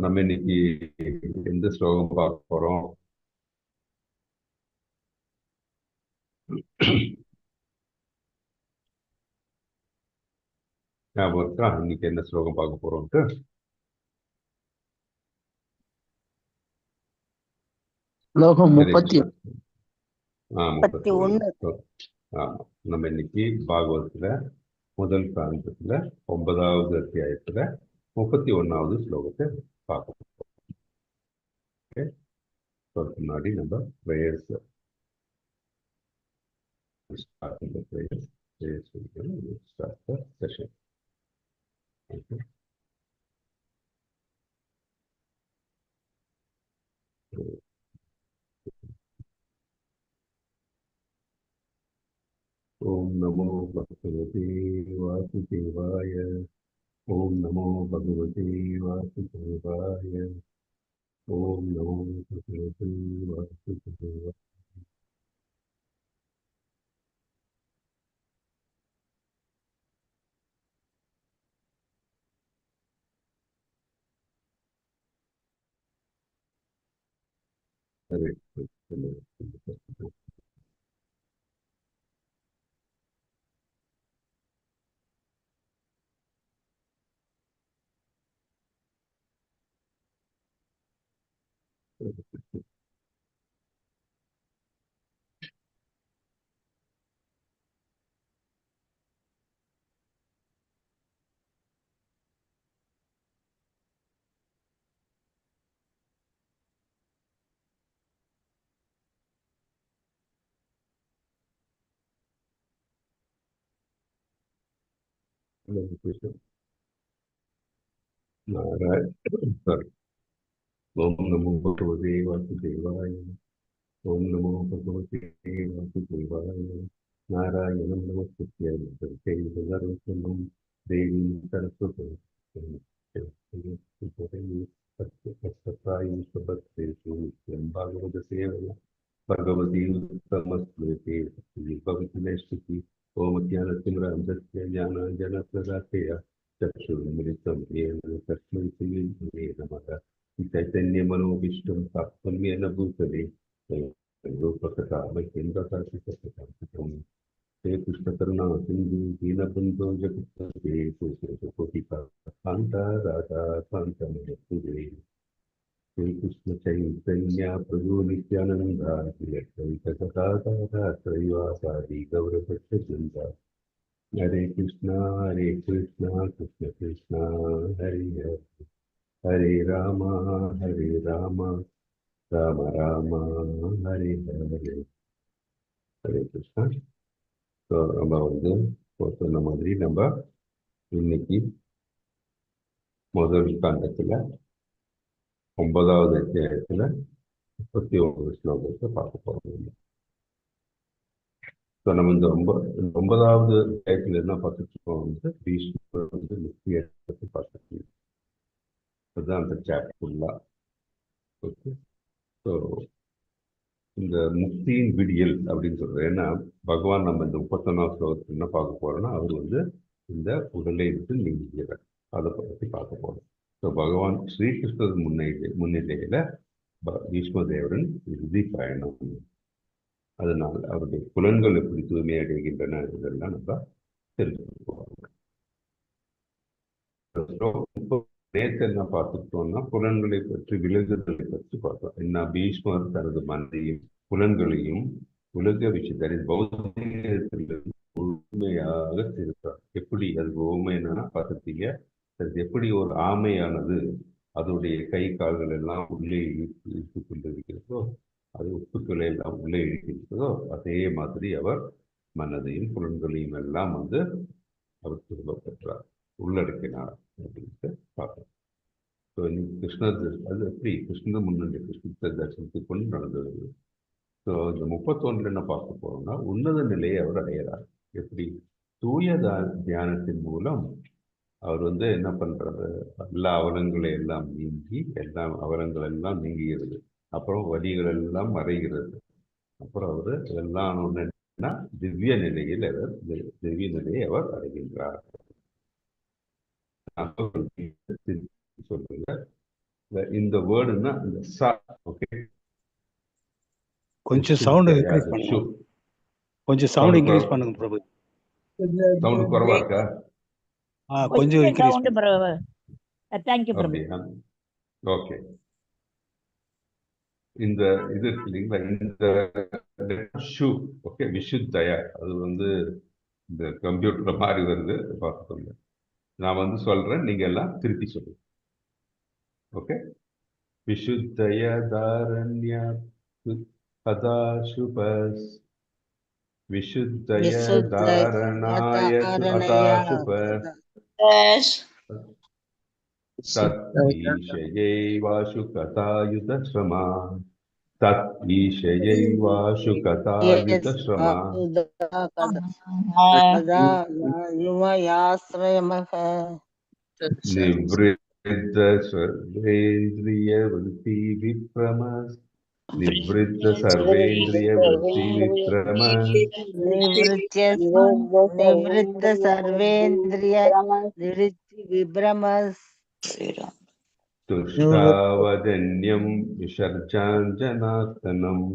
நம்ம இன்னைக்கு எந்த ஸ்லோகம் பார்க்க போறோம்? ஞாபகம் இருக்கா இன்னைக்கு என்ன ஸ்லோகம் பார்க்க போறோம்ட்டு? ஸ்லோகம் 30. 31. ஆமா, நம்ம இன்னைக்கு பாகவத்துல முதல் காண்டத்துல 9வது அத்தியாயத்துல 31வது ஸ்லோகத்தை பார்க்க போறோம். முன்னாடி நம்ம prayers start the session. Okay. Om Namo Bhagavate Vasudevaya. Om Namo Bhagavate Vasudevaya. Om Namo Bhagavate Vasudevaya. Sorry. Om Namo Bhagavate Vasudevaya. Om Namo Bhagavate Vasudevaya. Narayanam Namaskritya Narottamam Devim Saraswatam Bhagavata Sevaya Bhagavati Uttamastmriti Bhavati Neshti Om Jnanatimra Amdasya Jnana Janapradasya Chakshurmritam Yena Tasmai Sri Namaha Chaitanya Manobishtam Sapamyena Bhutale Rupakata Mahendra He Krishna Karuna Sindhu Deenabandhu Jagapati Kotika Kanta Radha Kanta Mayapure He Krishna Chaitanya Prabhu Nityananda Advaita Gadadhara Srivasadi Gaura Bhattachandra Hare Krishna Krishna Krishna Hare Hare Hare Rama Rama Rama Hare Hare Hare Krishna. So நம்ம சொன்ன மாதிரி நம்ம இன்னைக்கு முதல் காண்டத்தில் 9வது அத்தியாயத்தில் 31 ஸ்லோகத்தை பார்க்க போகிறோம். ஸோ நம்ம இந்த 9வது அத்தியாயத்தில் என்ன பார்த்துட்டு இருக்கோம் பீஷ்மர் முக்கிய பற்றி பார்த்துட்டு அதுதான் அந்த சாப்டர் ஃபுல்லாக. ஓகே, ஸோ இந்த முக்தியின் விடியல் அப்படின்னு சொல்றது. ஏன்னா பகவான் நம்ம இந்த 31வது ஸ்லோகத்தில் என்ன பார்க்க போறோம்னா அவர் இந்த உடலை விட்டு நீங்கிறார். அதை பற்றி பார்க்க போறோம். ஸோ பகவான் ஸ்ரீகிருஷ்ணர் முன்னிலையில பீஷ்ம தேவரன் இறுதி பயணம். அதனால் அவருடைய புலன்கள் எப்படி தூய்மை அடைகின்றன இதெல்லாம் நம்ம தெரிஞ்சுக்குவோம். நேற்று என்ன பார்த்துட்டோம்னா புலன்களை பற்றி விலகுதலை பற்றி பார்த்தோம். என்ன பீஷ்மர் தனது மனதையும் புலன்களையும் உலக விஷயத்தில் பௌத்திகத்திலிருந்து முழுமையாக திருப்பார். எப்படி அது உண்மைன்னா பார்த்துட்டீங்க, அது எப்படி ஒரு ஆமையானது அதோடைய கை கால்கள் எல்லாம் உள்ளே இழுத்து கொண்டிருக்கிறதோ, அது உப்புக்களை எல்லாம் உள்ளே இழுக்கிறதோ, அதே மாதிரி அவர் மனதையும் புலன்களையும் எல்லாம் அவர் திரும்ப பெற்றார், உள்ளடக்கினார் அப்படின்ட்டு பார்க்கணும். ஸோ கிருஷ்ணர் அது எப்படி கிருஷ்ணர் முன்னாடி கிருஷ்ணத்தை தரிசனத்துக்கு கொண்டு நடந்தது. ஸோ இந்த 31 என்ன பார்க்க போறோம்னா உன்னத நிலையை அவர் அடையிறார். எப்படி? தூய தியானத்தின் மூலம் அவர் வந்து என்ன பண்றாரு, எல்லா அவலங்களை எல்லாம் நீங்கி, எல்லா அவலங்கள் எல்லாம் நீங்குகிறது. அப்புறம் வலிகள் எல்லாம் மறைகிறது. அப்புறம் அவரு எல்லாம் ஒண்ணுன்னா திவ்ய நிலையில் அவர் திவ்ய நிலையை அவர் அடைகின்றார். சொல்லுங்க இந்த வேர்டுன்னா இந்த சா. ஓகே, கொஞ்சம் சவுண்ட் இன்க்ரீஸ் பண்ணுங்க. கொஞ்சம் சவுண்ட் இன்க்ரீஸ் பண்ணுங்க பிரபு. சவுண்ட் குறைவா இருக்கா? கொஞ்சம் இன்க்ரீஸ் பண்ணுங்க. Thank you Prabhu. ஓகே, இந்த இது இருக்கு இல்லைங்களா, இந்த ஷூ. ஓகே, விஷுத்தயா, அது வந்து இந்த கம்ப்யூட்டர்ல மாறி வருது, பார்த்துக்கோங்க. நான் வந்து சொல்றேன், நீங்க எல்லாம் திருப்பி சொல்லுங்க. ஓகே, விஷுத்தய தாரண்யா கதா சுபஸ் விஷுத்தய தாரணாய அதா சுபஸ் தத் ஈஷயைவாசு கதாயுத ஸ்ரமா தத் ஈஷயைவாசு கதாயுத ஸ்ரமா நிவ்ருத்த சர்வேந்திரிய விருத்தி விப்ரமஸ் நிவ்ருத்த சர்வேந்திரிய விருத்தி விப்ரமஸ் நிவృత్త సర్వేంద్రియ నివృత్తి విభ్రమస్ துஷ்டாவதன்யம் விசர்ஜாஞ்சனாத்தனம்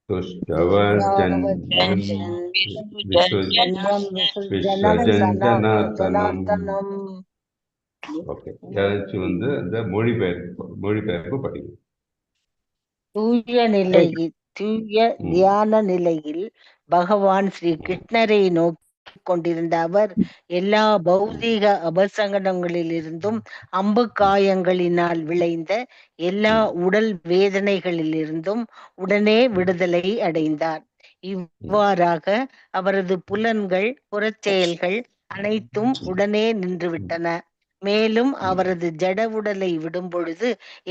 துஷ்டவஜன்யம் விசர்ஜனாத்தனம். ஓகே, யாராச்சும் வந்து அந்த மொழிபெயர்ப்பு படிக்கும். தூய நிலையில், தூய தியான நிலையில் பகவான் ஸ்ரீ கிருஷ்ணரை நோக்கி கொண்டிருந்த அவர் எல்லா பௌதீக அபசங்கடங்களிலிருந்தும் அம்பு காயங்களினால் விளைந்த எல்லா உடல் வேதனைகளிலிருந்தும் உடனே விடுதலை அடைந்தார். இவ்வாறாக அவரது புலன்கள், புறச்செயல்கள் அனைத்தும் உடனே நின்றுவிட்டன. மேலும் அவரது ஜட உடலை விடும் பொழுது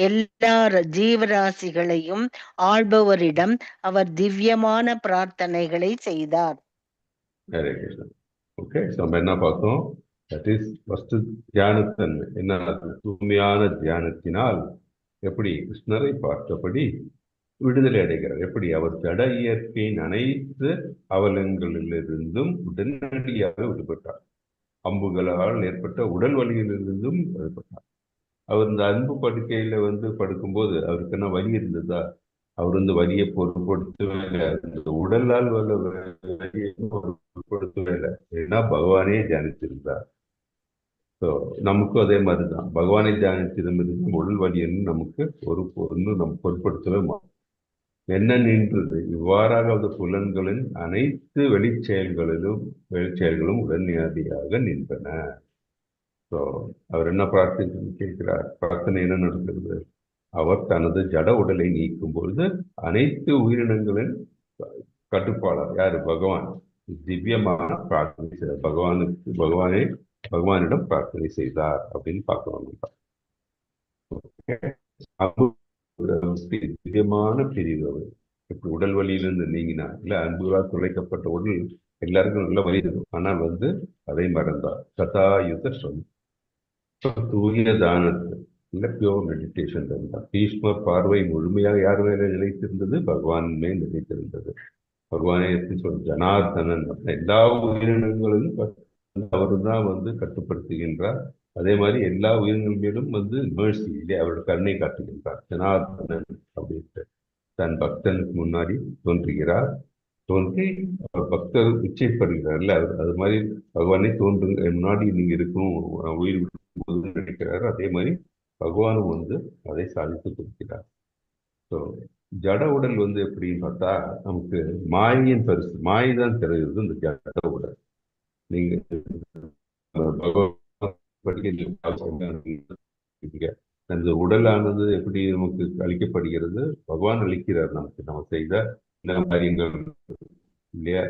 எல்லா ஜீவராசிகளையும் ஆள்பவரிடம் அவர் திவ்யமான பிரார்த்தனைகளை செய்தார். ஹரே கிருஷ்ணா. ஓகே, நம்ம என்ன பார்த்தோம்? தட் இஸ் ஃபர்ஸ்ட் தியானத்தன்மை. என்ன, தூய்மையான தியானத்தினால் எப்படி கிருஷ்ணரை பார்த்தபடி விடுதலை அடைகிறார். எப்படி அவர் ஜட இயற்கையின் அனைத்து அவலங்களிலிருந்தும் உடனடியாக விடுபட்டார். அம்புகளால் ஏற்பட்ட உடல் வலியிலிருந்தும் விடுபட்டார். அவர் இந்த அன்பு படுக்கையில வந்து படுக்கும்போது அவருக்கு என்ன வலி இருந்ததா? அவர் வந்து வலியை பொருட்படுத்தவே இல்லை. அந்த உடலால் வல்ல வலியை பொருட்படுத்தவே இல்லை. ஏன்னா பகவானே தியானித்திருந்தார். ஸோ நமக்கும் அதே மாதிரிதான், பகவானை தியானித்திருந்தது உடல் வலின்னு நமக்கு ஒரு பொருள் நம்ம பொருட்படுத்தவே மாட்டோம். என்ன நின்றது? இவ்வாறாக அந்த புலன்களின் அனைத்து வெளிச்செயல்களும் உடனடியாக நின்றன. ஸோ அவர் என்ன பிரார்த்தனை கேட்கிறார்? பிரார்த்தனை என்ன நடக்கிறது? அவர் தனது ஜட உடலை நீக்கும் பொழுது அனைத்து உயிரினங்களின் கட்டுப்பாளர் யாரு? பகவான். திவ்யமான பிரார்த்தனை செய்தார். பகவானிடம் பிரார்த்தனை செய்தார் அப்படின்னு பார்க்கிறோம். திவ்யமான பிரிவு அவர். இப்படி உடல் வலியிலிருந்து நீங்கினா இல்ல, அன்புகளால் துளைக்கப்பட்ட உடல் எல்லாருக்கும் நல்ல வலி இருக்கும். ஆனால் வந்து அதை மறந்தார். கதாயுத ஸ்ரம், தூய தானத்து இல்ல, பியோர் மெடிடேஷன் இருந்தார். பீஷ்மர் பார்வை முழுமையாக யார் மேல நிலைத்திருந்தது? பகவான் மேல் நிலைத்திருந்தது. பகவானே எப்படி சொல்ற, ஜனார்தனன். எல்லா உயிரினங்களும் அவரு தான் வந்து கட்டுப்படுத்துகின்றார். அதே மாதிரி எல்லா உயிரினங்கள் மேலும் வந்து மேர்சி இல்லையா, அவரோட கருணை காட்டுகின்றார். ஜனார்தனன் அப்படின்ட்டு தன் பக்தனுக்கு முன்னாடி தோன்றுகிறார். தோன்றி பக்தர் இச்சைப்படுகிறார்ல, அது மாதிரி பகவானே தோன்றுங்க, முன்னாடி நீங்க இருக்கணும், உயிர் நினைக்கிறாரு. அதே மாதிரி பகவானும் வந்து அதை சாதித்து கொடுக்கிறார். ஸோ ஜட உடல் வந்து எப்படின்னு பார்த்தா, நமக்கு மாயின் பரிசு, மாயை தான் தெரிகிறது இந்த ஜட உடல். நீங்க அந்த உடலானது எப்படி நமக்கு அளிக்கப்படுகிறது? பகவான் அளிக்கிறார் நமக்கு, நம்ம செய்த காரியங்கள் இல்லையா,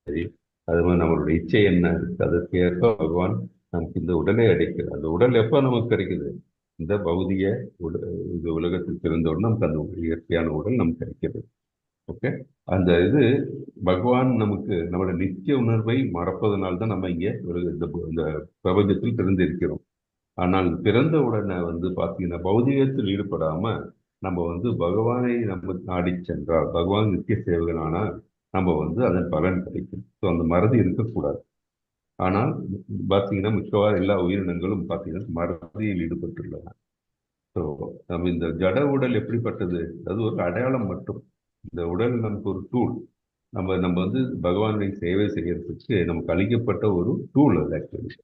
சரி. அது மாதிரி நம்மளோட இச்சை என்ன இருக்கு, அதற்கு ஏற்ப பகவான் நமக்கு இந்த உடலை அடைக்கிறார். அந்த உடல் எப்ப நமக்கு கிடைக்குது? இந்த பௌதிக இந்த உலகத்தில் பிறந்த உடனே நமக்கு அந்த இயற்கையான உடல் நமக்கு கிடைக்கிறது. ஓகே, அந்த இது பகவான் நமக்கு நம்மளோட நித்திய உணர்வை மறப்பதனால தான் நம்ம இங்கே இந்த பிரபஞ்சத்தில் பிறந்திருக்கிறோம். ஆனால் பிறந்த உடனே பார்த்தீங்கன்னா பௌதிகத்தில் ஈடுபடாம நம்ம பகவானை நம்ம நாடி சென்றால், பகவான் நித்திய சேவகனானால் நம்ம அதன் பலன் கிடைக்கும். ஸோ அந்த மறதி இருக்கக்கூடாது. ஆனால் பார்த்தீங்கன்னா மிக்கவாறு எல்லா உயிரினங்களும் பார்த்தீங்கன்னா மறதியில் ஈடுபட்டுள்ளன. ஸோ நம்ம இந்த ஜட உடல் எப்படிப்பட்டது? அது ஒரு அடையாளம் மட்டும். இந்த உடல் நமக்கு ஒரு டூல். நம்ம நம்ம பகவானை சேவை செய்யறதுக்கு நமக்கு அளிக்கப்பட்ட ஒரு டூல் அது ஆக்சுவலி.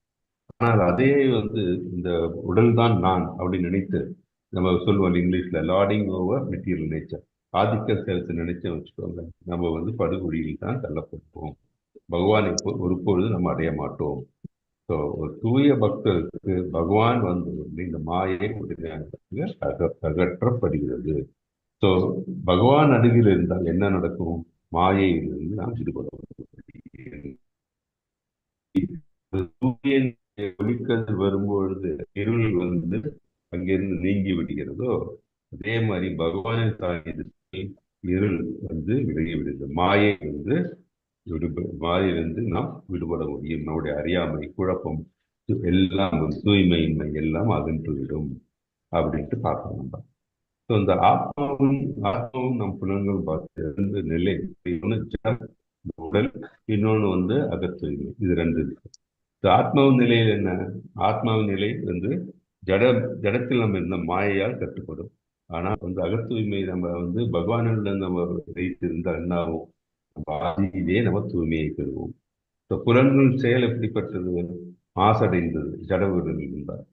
ஆனால் அதே இந்த உடல் தான் நான் அப்படின்னு நினைத்து நம்ம சொல்லுவோம் இங்கிலீஷ்ல லார்டிங் ஓவர் மெட்டீரியல் நேச்சர், ஆதிக்கம் செலுத்த நினைச்சோம் வச்சுக்கோங்க, நம்ம படுகொடியில் தான் தள்ளப்படுவோம். பகவானை ஒருபொழுது நம்ம அடைய மாட்டோம். ஸோ ஒரு தூய பக்தருக்கு பகவான் இந்த மாயை அகற்றப்படுகிறது. ஸோ பகவான் அருகில் இருந்தால் என்ன நடக்கும்? மாயையிலிருந்து நாம் விடுபட சூரியன் ஒளிக்கதிர் வரும்பொழுது இருள் அங்கிருந்து நீங்கி விடுகிறதோ, அதே மாதிரி பகவானை தாங்கி இருள் விலகி விடுகிறது. மாயை மாயிலிருந்து நாம் விடுபட முடியும். நம்முடைய அறியாமை, குழப்பம் எல்லாம் தூய்மையின்மை எல்லாம் அகன்றுவிடும் அப்படின்ட்டு பார்க்கணும் நம்ம. ஸோ இந்த ஆத்மாவும் நம் புலன்களும் பார்த்து ரெண்டு நிலை, உடல், இன்னொன்று அகத்தூய்மை. இது ரெண்டு இருக்கு. ஆத்மாவின் நிலையில் என்ன? ஆத்மாவின் நிலை ஜடத்தில் நம்ம இருந்த மாயையால் கட்டுப்படும். ஆனால் அகத்தூய்மை நம்ம பகவானிடம் நம்ம வைத்து இருந்தால் என்ன ஆகும்? நம்ம ஆதியிலே நம்ம தூய்மையை பெறுவோம். புலன்கள் செயல் எப்படிப்பட்டது? மாசடைந்தது. ஜடவுடன் இருந்தால்,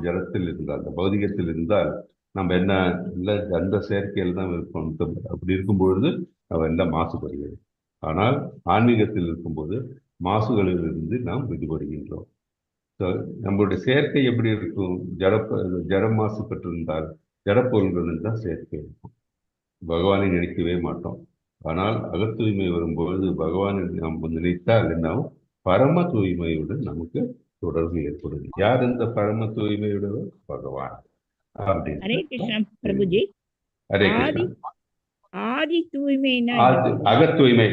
ஜடத்தில் இருந்தால், அந்த பௌதிகத்தில் இருந்தால் நம்ம என்ன இல்லை அந்த செயற்கையில் தான் இருப்போம். அப்படி இருக்கும்பொழுது நம்ம எல்லாம் மாசுபடுகிறது. ஆனால் ஆன்மீகத்தில் இருக்கும்போது மாசுகளிலிருந்து நாம் விடுபடுகின்றோம். நம்மளுடைய செயற்கை எப்படி இருக்கும்? ஜடம் மாசுபட்டிருந்தால் ஜடப்பொருள்கள் இருந்தால் செயற்கை இருக்கும். பகவானை நினைக்கவே மாட்டோம். ஆனால் அகத்தூய்மை வரும்பொழுது பகவானை நாம் நினைத்தால் என்னாவும் பரம தூய்மையுடன் நமக்கு தொடர்பு ஏற்படுது. யார் இந்த பரம தூய்மையுடன்? பகவான். ஹரே கிருஷ்ணா பிரபுஜி. ஹரே கிருஷ்ணா. ஆதி தூய்மைனா அகத்தூய்மை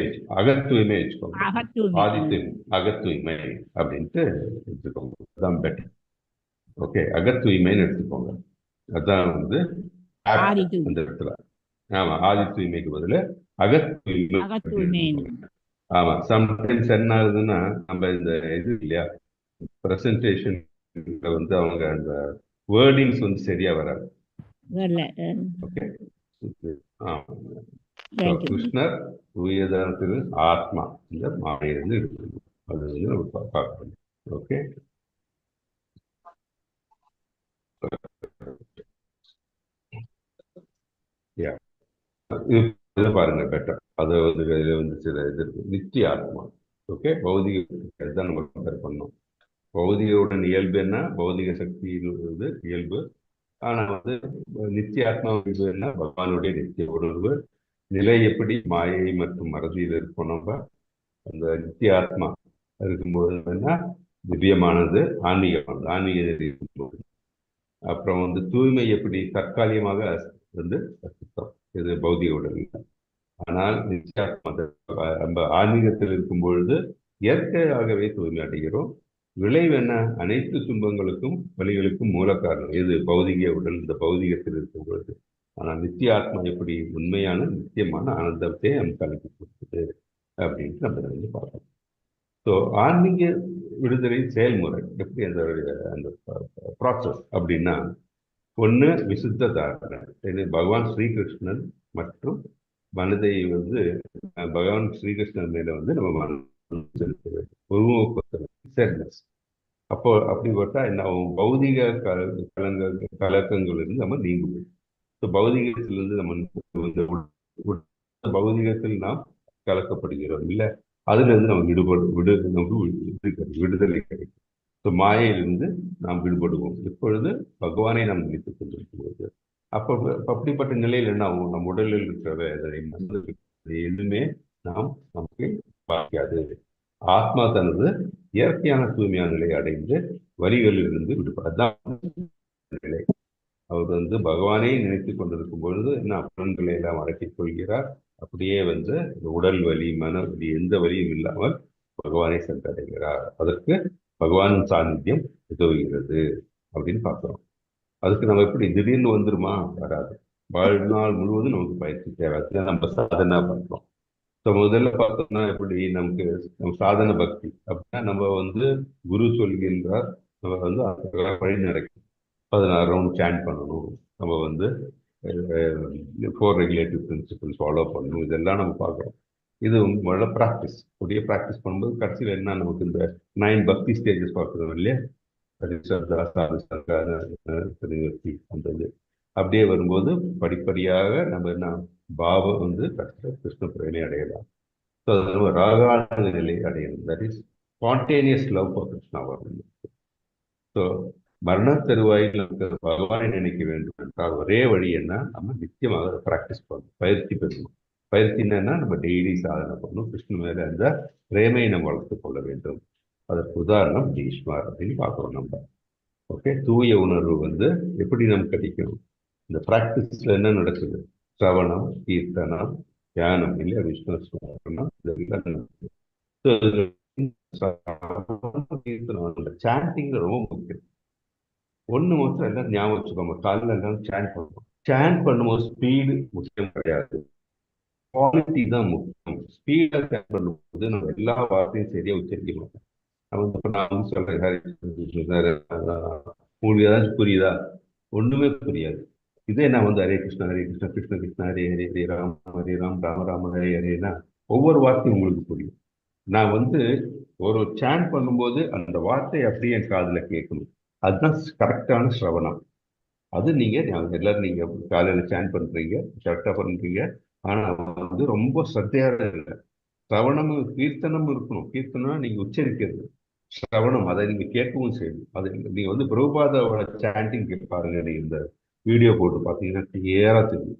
வச்சுக்கோங்க. அகத்தூய்மை அப்படின்ட்டு எடுத்துக்கோங்க. அதான் பெட்டர். ஓகே, அகத்தூய்மைன்னு எடுத்துக்கோங்க. அதான் அந்த இடத்துல. ஆமா, ஆதி தூய்மைக்கு பதில் அகத்தூய்மை. ஆமா, சம்டைம்ஸ் என்ன ஆகுதுன்னா நம்ம இந்த இது இல்லையா பிரசன்டேஷன் அவங்க அந்த வேர்டிங்ஸ் சரியா வராது. ஓகே, கிருஷ்ணர் தூயதான ஆத்மா இந்த மாயிலிருந்து இருக்குது. அது நம்ம பார்க்கணும். ஓகே, பாருங்க பெட்டர். அது சில இது இருக்கு. நித்திய ஆத்மா. ஓகே, பௌதிக தான் நம்ம கம்பேர் பண்ணோம். பௌதிகவுடன் இயல்பு என்ன? பௌதிக சக்தி இயல்பு. ஆனா நித்திய ஆத்மா என்ன? பகவானுடைய நித்திய உணர்வு நிலை. எப்படி மாயை மற்றும் மறதியில் இருப்போம் நம்ம. அந்த நித்திய ஆத்மா இருக்கும்போது என்ன? திவ்யமானது, ஆன்மீகமானது. ஆன்மீக இருக்கும்போது அப்புறம் தூய்மை எப்படி? தற்காலிகமாக அசுத்தம். இது பௌதிக உடல். ஆனால் நம்ம ஆன்மீகத்தில் இருக்கும் பொழுது இயற்கையாகவே தூய்மை அடைகிறோம். விளைவு என்ன? அனைத்து துன்பங்களுக்கும் வலிகளுக்கும் மூல காரணம் இது பௌதிக உடல், இந்த பௌதிகத்தில் இருக்கும் பொழுது. ஆனால் நித்திய ஆத்மா எப்படி? உண்மையான நித்தியமான ஆனந்தத்தை நமக்கு அளித்து கொடுக்குது அப்படின்ட்டு நம்ம பார்க்கணும். ஸோ ஆன்மீக விடுதலை செயல்முறை எப்படி அந்த ப்ராசஸ் அப்படின்னா, ஒன்று விசுத்த தாரணை. இது பகவான் ஸ்ரீகிருஷ்ணன் மற்றும் மனதை பகவான் ஸ்ரீகிருஷ்ணன் மேல நம்ம செலுத்த வேண்டும். அப்போ அப்படிப்பட்டா என்ன ஆகும்? பௌதிக கலக்கங்களிலிருந்து நம்ம நீங்குவோம். பௌதிகத்திலிருந்து நம்ம பௌதிகத்தில் நாம் கலக்கப்படுகிறோம் இல்லை, அதுல இருந்து நம்ம விடுதலை கிடைக்கும். மாயையிலிருந்து நாம் விடுபடுவோம். இப்பொழுது பகவானை நாம் நினைத்துக் கொண்டிருக்கும் போது அப்போ அப்படிப்பட்ட நிலையில் என்ன ஆகும்? நம் உடலில் இருக்கிற வேதனை எதுவுமே நமக்கு பாதிக்காது. ஆத்மா தனது இயற்கையான தூய்மையான நிலையை அடைந்து வரிகளில் இருந்து விடுபடுதான் நிலை. அவர் வந்து பகவானே நினைத்து கொண்டிருக்கும் பொழுது என்ன புலன்களை எல்லாம் அடக்கிக் கொள்கிறார். அப்படியே வந்து உடல் வலி, மன வலி, எந்த வலியும் இல்லாமல் பகவானை சென்றடைகிறார். அதற்கு பகவான் சாநித்தியம் உதவுகிறது அப்படின்னு பார்க்கிறோம். அதுக்கு நம்ம எப்படி திடீர்னு வந்துருமா? வராது. வாழ்நாள் முழுவதும் நமக்கு பயிற்சி தேவை. அதுதான் நம்ம சாதனா பண்றோம். ஸோ முதல்ல பார்த்தோம்னா எப்படி நமக்கு நம்ம சாதன பக்தி அப்படின்னா நம்ம வந்து குரு சொல்கின்றார், நம்ம வந்து அதுக்காக வழி நடக்கும். 16 ரவுண்ட் சேண்ட் பண்ணணும், நம்ம வந்து 4 ரெகுலேட்டிவ் பிரின்சிபல்ஸ் ஃபாலோ பண்ணணும், இதெல்லாம் நம்ம பார்க்குறோம். இது முதல்ல ப்ராக்டிஸ். அப்படியே ப்ராக்டிஸ் பண்ணும்போது கடைசியில் என்ன நமக்கு இந்த 9 பக்தி ஸ்டேஜஸ் பார்க்குறோம் இல்லையா? அந்த இது அப்படியே வரும்போது படிப்படியாக நம்ம என்ன பாவம் வந்து கிருஷ்ண பிரேமை அடையலாம். ஸோ ராகான நிலை அடையணும். That is spontaneous love for Krishna வரணும். ஸோ மரண தருவாயில் நமக்கு பகவானை நினைக்க வேண்டும் என்றால் ஒரே வழி என்ன? நம்ம நிச்சயமாக ப்ராக்டிஸ் பண்ணணும், பயிற்சி பெறணும். பயிற்சி என்னன்னா நம்ம டெய்லி சாதனை பண்ணணும். கிருஷ்ண மேல அந்த பிரேமையை நம்ம வளர்த்துக் கொள்ள வேண்டும். அதற்கு உதாரணம் பீஷ்மர் அப்படின்னு பார்க்கிறோம் நம்ம. ஓகே, தூய உணர்வு வந்து எப்படி நமக்கு கிடைக்கும்? இந்த பிராக்டிஸ்ல என்ன நடக்குது? சிரவணம், கீர்த்தனம், தியானம் இல்லையா? விஷ்ணு ஸ்மரணம், இதெல்லாம் சாண்டிங் ரொம்ப முக்கியம். ஒண்ணு மாத்திரம் எல்லாம் ஞாபகம் வச்சுக்கோங்க. காலையில் எல்லாம் சேண்ட் பண்ணுவோம். சேண்ட் பண்ணும்போது ஸ்பீடு முக்கியம் கிடையாது, குவாலிட்டி தான் முக்கியம். ஸ்பீடா சேண்ட் பண்ணும்போது நம்ம எல்லா வார்த்தையும் சரியா உச்சரிக்க மாட்டோம். நான் சொல்றேன், உங்களுக்கு ஏதாச்சும் புரியுதா? ஒண்ணுமே புரியாது. இதே நான் வந்து ஹரே கிருஷ்ணா ஹரே கிருஷ்ணா கிருஷ்ண கிருஷ்ணா ஹரே ஹரே ஹரே ராம் ஹரே ராம் ராம ராம ஹரே ஹரேனா ஒவ்வொரு வார்த்தையும் உங்களுக்கு புரியும். நான் வந்து ஒரு சேண்ட் பண்ணும்போது அந்த வார்த்தை அப்படியே என் காதுல கேட்கணும். அதுதான் கரெக்டான சிரவணம். அது நீங்க எல்லாரும் நீங்க காலையில சேண்ட் பண்றீங்க, கரெக்டா பண்றீங்க. ஆனா வந்து ரொம்ப சத்தையா இல்லை. சிரவணமும் கீர்த்தனமும் இருக்கணும். கீர்த்தனம் நீங்க உச்சரிக்கிறது, சிரவணம் அதை நீங்க கேட்கவும் செய்யணும். அது நீங்க வந்து பிரபுபாதாவோட சாண்டிங் பாருங்க. நீங்க இந்த வீடியோ போட்டு பார்த்தீங்கன்னா கிளியரா தெரியும்.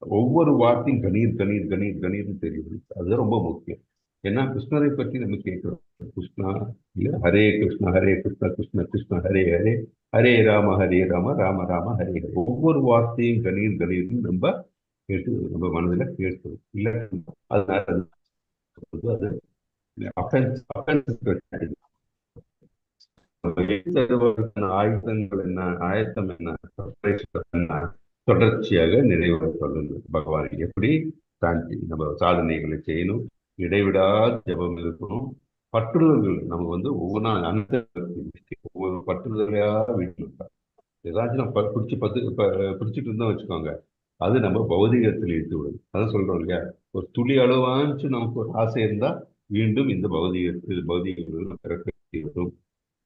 ஒவ்வொரு வார்த்தையும் கணீர் கணீர் கணீர் கணீர்னு தெரியுது. அது ரொம்ப முக்கியம். ஏன்னா கிருஷ்ணரை பற்றி நம்ம கேட்கிறோம். கிருஷ்ணா இல்ல ஹரே கிருஷ்ணா ஹரே கிருஷ்ணா கிருஷ்ண கிருஷ்ண ஹரே ஹரே ஹரே ராம ராம ராம ஹரே ஹரே. ஒவ்வொரு வார்த்தையும் கணீர் கணீர்னு நம்ம கேட்டு நம்ம மனதில் கேட்கணும். இல்லை அதனால அது ஆயுதங்கள் என்ன, ஆயத்தம் என்ன, தொடர்ச்சியாக நினைவு சொல்லுங்க. பகவான் எப்படி சாந்தி நம்ம சாதனைகளை செய்யணும், இடைவிடாத ஜபம் இருக்கணும், பற்றுதல்கள் நம்ம வந்து ஒவ்வொன்றா அந்த ஒவ்வொரு பற்றுதலையா வீட்டில் ஏதாச்சும் நம்ம பிடிச்சிட்டு இருந்தோம் வச்சுக்கோங்க, அது நம்ம பௌதிகத்தில் இழுத்து விடும். அதான் சொல்றோம் இல்லையா? ஒரு துளி அளவாச்சு நமக்கு ஒரு ஆசை இருந்தா மீண்டும் இந்த பௌதிகத்தில் பிறக்க வரும்.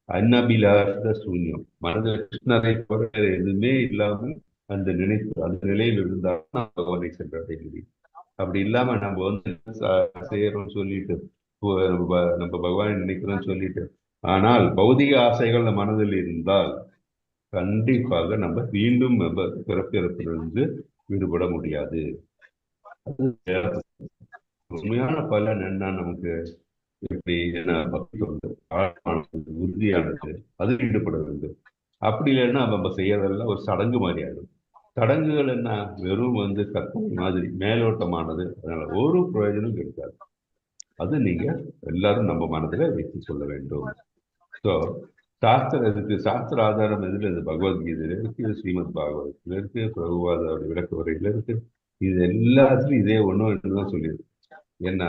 அன்னபிலாத சூன்யம். மனதில் கிருஷ்ணரை தவிர எதுவுமே இல்லாமல் அந்த நினைப்பு அந்த நிலையில் இருந்தால் பகவானை சென்றடைய முடியும். அப்படி இல்லாம நம்ம வந்து செய்யறோம் சொல்லிட்டு நம்ம பகவானை நினைக்கிறோம் சொல்லிட்டு ஆனால் பௌதிக ஆசைகள் நம்ம மனதில் இருந்தால் கண்டிப்பாக நம்ம மீண்டும் நம்ம பிறப்பிறப்பிலிருந்து விடுபட முடியாது. உண்மையான பலன் என்ன நமக்கு? இப்படி பக்தி வந்து உறுதியானது, அது ஈடுபட வேண்டும். அப்படி இல்லைன்னா நம்ம செய்யறதெல்லாம் ஒரு சடங்கு மாதிரி ஆகும். சடங்குகள் என்ன? வெறும் வந்து கற்பனை மாதிரி மேலோட்டமானது. அதனால ஒரு பிரயோஜனம் கிடைக்காது. அது நீங்க எல்லாரும் நம்ம மனதில் வைத்து சொல்ல வேண்டும். ஸோ சாஸ்திர ஆதாரம் எதுல இருக்கு? பகவத்கீதையில இருக்கு, ஸ்ரீமத் பாகவதத்துல இருக்கு, பிரபுபாதோட விளக்க உரையில இருக்கு. இது எல்லாத்துலயும் இதே ஒண்ணு தான் சொல்லியிருக்கு. என்ன?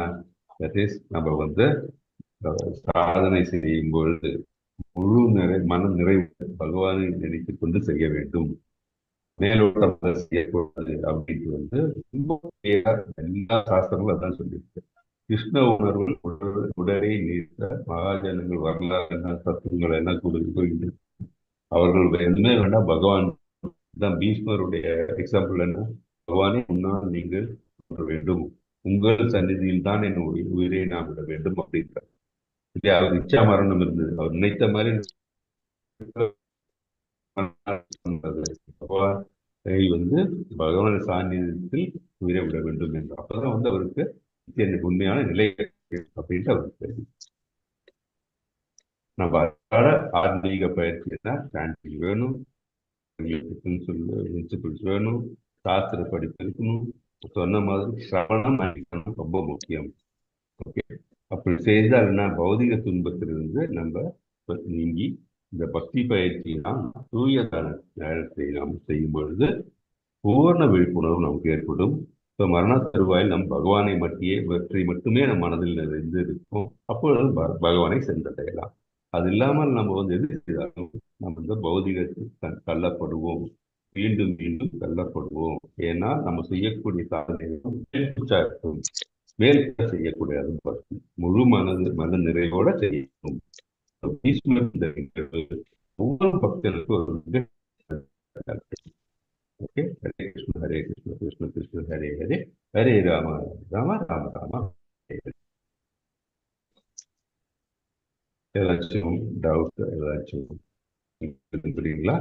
தட் இஸ் நம்ம வந்து சாதனை செய்யும் பொழுது முழு மன நிறைவு பகவானை நினைத்துக் கொண்டு செய்ய வேண்டும். மேலோட்டம் செய்யக்கூடாது அப்படின்னு வந்து எல்லா சாஸ்திரங்களும் அதான் சொல்லியிருக்கு. கிருஷ்ண உணர்வு உடலை நீர்த்த மகாஜனங்கள் வரலாறு என்ன, தத்துவங்கள் என்ன கொடுத்து அவர்கள் எதுவுமே வேண்டாம். பகவான் தான். பீஷ்மருடைய எக்ஸாம்பிள் என்ன? பகவானே முன்னால் நீங்கள் வேண்டும், உங்கள் சந்நிதியில் தான் என் உயிரை நாம் விட வேண்டும் அப்படின்றார். இல்லையா? அவர் இச்சா மரணம் இருந்தது. அவர் நினைத்த மாதிரி வந்து பகவான் சாநிதியத்தில் உயிரை விட வேண்டும் என்று. அப்பதான் வந்து அவருக்கு உண்மையான நிலை அப்படின்ட்டு அவருக்கு தெரியும். நம்ம ஆன்மீக பயிற்சி சாண்டிங் வேணும், பிரின்சிபிள்ஸ் வேணும், சாஸ்திர படிப்பு இருக்கணும். சொன்ன மாதிரி சிரவணம் அளிக்கணும், ரொம்ப முக்கியம். ஓகே, அப்படி செய்தால் என்ன, பௌதிக துன்பத்திலிருந்து நம்ம நீங்கி இந்த பக்தி பயிற்சி நாம் தூயதான நேரத்தை நாம் செய்யும் பொழுது பூர்ண விழிப்புணர்வு நமக்கு ஏற்படும். இப்போ மரண தருவாயில் நம் பகவானை மட்டுமே நம் மனதில் நிறைந்து இருக்கும். அப்பொழுது பகவானை சென்றடையலாம். அது இல்லாமல் நம்ம எது செய்தாலும் நம்ம இந்த பௌதிகத்தில் தள்ளப்படுவோம், மீண்டும் மீண்டும் தள்ளப்படுவோம். ஏன்னா நம்ம செய்யக்கூடிய சாதனைகளும் மேல் செய்யக்கூடாது, பக்தி முழு மன நிறைவோட செய்யணும். ஒவ்வொரு பக்தனுக்கு ஒரு ஓகே. ஹரே கிருஷ்ண கிருஷ்ண கிருஷ்ண ஹரே ஹரே, ஹரே ராம ராம ராம ராம ஹரே ஹரே. ஏதாச்சும் டவுட் ஏதாச்சும் புரியுங்களா?